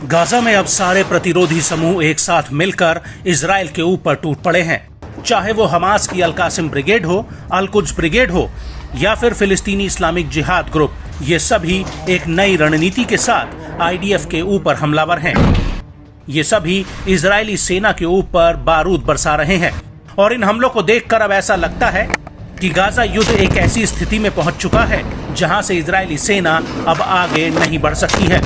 Gaza में अब सारे प्रतिरोधी समूह एक साथ मिलकर इजराइल के ऊपर टूट पड़े हैं। चाहे वो हमास की अल कासिम ब्रिगेड हो, अल कुद्स ब्रिगेड हो या फिर फिलिस्तीनी इस्लामिक जिहाद ग्रुप, ये सभी एक नई रणनीति के साथ आईडीएफ के ऊपर हमलावर हैं। ये सभी इजरायली सेना के ऊपर बारूद बरसा रहे हैं और इन हमलों को देखकर अब ऐसा लगता है कि गाजा युद्ध एक ऐसी स्थिति में पहुंच चुका है जहां से इजरायली सेना अब आगे नहीं बढ़ सकती है,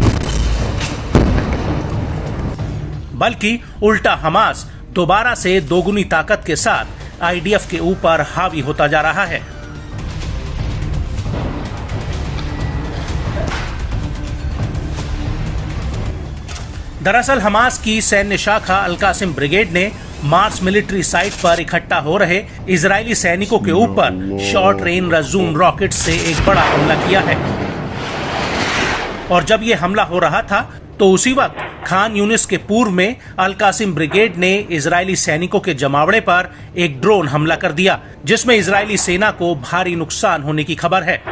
बल्कि उल्टा हमास दोबारा से दोगुनी ताकत के साथ आईडीएफ के ऊपर हावी होता जा रहा है। दरअसल हमास की सैन्य शाखा अल कासिम ब्रिगेड ने मार्स मिलिट्री साइट पर इकट्ठा हो रहे इजरायली सैनिकों के ऊपर शॉर्ट रेंज रजूम रॉकेट से एक बड़ा हमला किया है। और जब ये हमला हो रहा था तो उसी वक्त खान यूनिस के पूर्व में अल कासिम ब्रिगेड ने इजरायली सैनिकों के जमावड़े पर एक ड्रोन हमला कर दिया, जिसमें इजरायली सेना को भारी नुकसान होने की खबर है।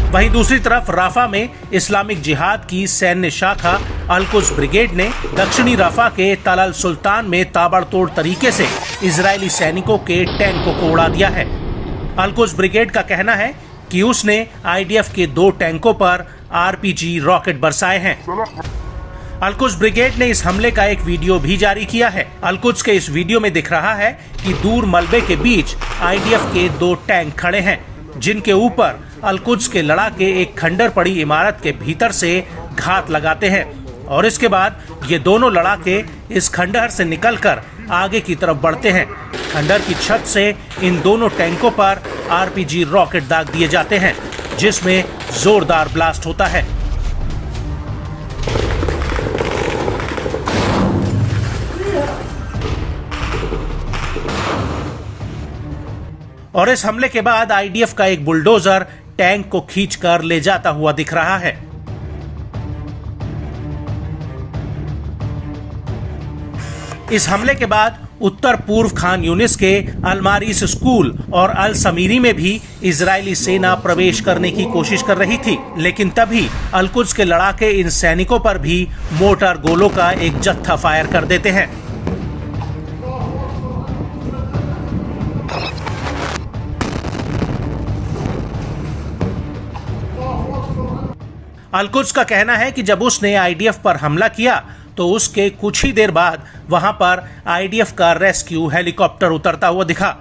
वहीं दूसरी तरफ राफा में इस्लामिक जिहाद की सैन्य शाखा अल कुद्स ब्रिगेड ने दक्षिणी राफा के तल अल सुल्तान में ताबड़तोड़ तरीके से इजरायली सैनिकों के टैंकों को उड़ा दिया है। अल कुद्स ब्रिगेड का कहना है कि उसने आईडीएफ के 2 टैंकों पर आरपीजी रॉकेट बरसाए हैं। अल कुद्स ब्रिगेड ने इस हमले का एक वीडियो भी जारी किया है। अल कुद्स के इस वीडियो में दिख रहा है कि दूर मलबे के बीच आईडीएफ के 2 टैंक खड़े हैं, जिनके ऊपर अल कुद्स के लड़ाके एक खंडर पड़ी इमारत के भीतर से घात लगाते हैं और इसके बाद ये दोनों लड़ाके इस खंडहर से निकलकर आगे की तरफ बढ़ते हैं। खंडहर की छत से इन दोनों टैंकों पर आरपीजी रॉकेट दाग दिए जाते हैं, जिसमें जोरदार ब्लास्ट होता है। और इस हमले के बाद आईडीएफ का एक बुलडोजर टैंक को खींचकर ले जाता हुआ दिख रहा है। इस हमले के बाद उत्तर पूर्व खान यूनिस के अल मारिस स्कूल और अल समीरी में भी इजरायली सेना प्रवेश करने की कोशिश कर रही थी, लेकिन तभी अल कुद्स के लड़ाके इन सैनिकों पर भी मोर्टार गोलों का एक जत्था फायर कर देते हैं। अल कुद्स का कहना है कि जब उसने आईडीएफ पर हमला किया तो उसके कुछ ही देर बाद वहां पर आईडीएफ का रेस्क्यू हेलीकॉप्टर उतरता हुआ दिखा।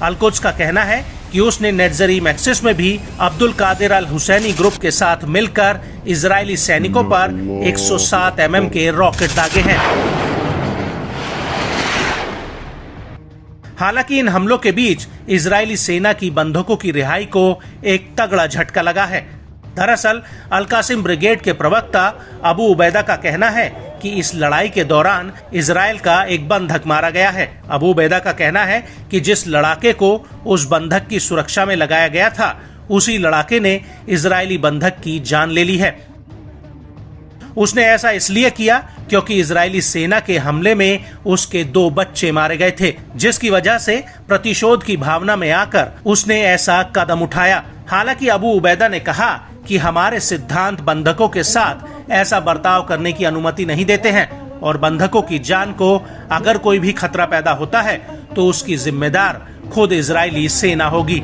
अल कुद्स का कहना है कि उसने नेट्जरीम एक्सिस में भी अब्दुल कादिर अल हुसैनी ग्रुप के साथ मिलकर इजरायली सैनिकों पर 107 mm के रॉकेट दागे हैं। हालांकि इन हमलों के बीच इजरायली सेना की बंधकों की रिहाई को एक तगड़ा झटका लगा है। दरअसल अल कासिम ब्रिगेड के प्रवक्ता अबू उबैदा का कहना है कि इस लड़ाई के दौरान इजराइल का एक बंधक मारा गया है। अबू उबैदा का कहना है कि जिस लड़ाके को उस बंधक की सुरक्षा में लगाया गया था, उसी लड़ाके ने इजरायली बंधक की जान ले ली है। उसने ऐसा इसलिए किया क्योंकि इजरायली सेना के हमले में उसके 2 बच्चे मारे गए थे, जिसकी वजह से प्रतिशोध की भावना में आकर उसने ऐसा कदम उठाया। हालांकि अबू उबैदा ने कहा कि हमारे सिद्धांत बंधकों के साथ ऐसा बर्ताव करने की अनुमति नहीं देते हैं और बंधकों की जान को अगर कोई भी खतरा पैदा होता है तो उसकी जिम्मेदार खुद इजरायली सेना होगी।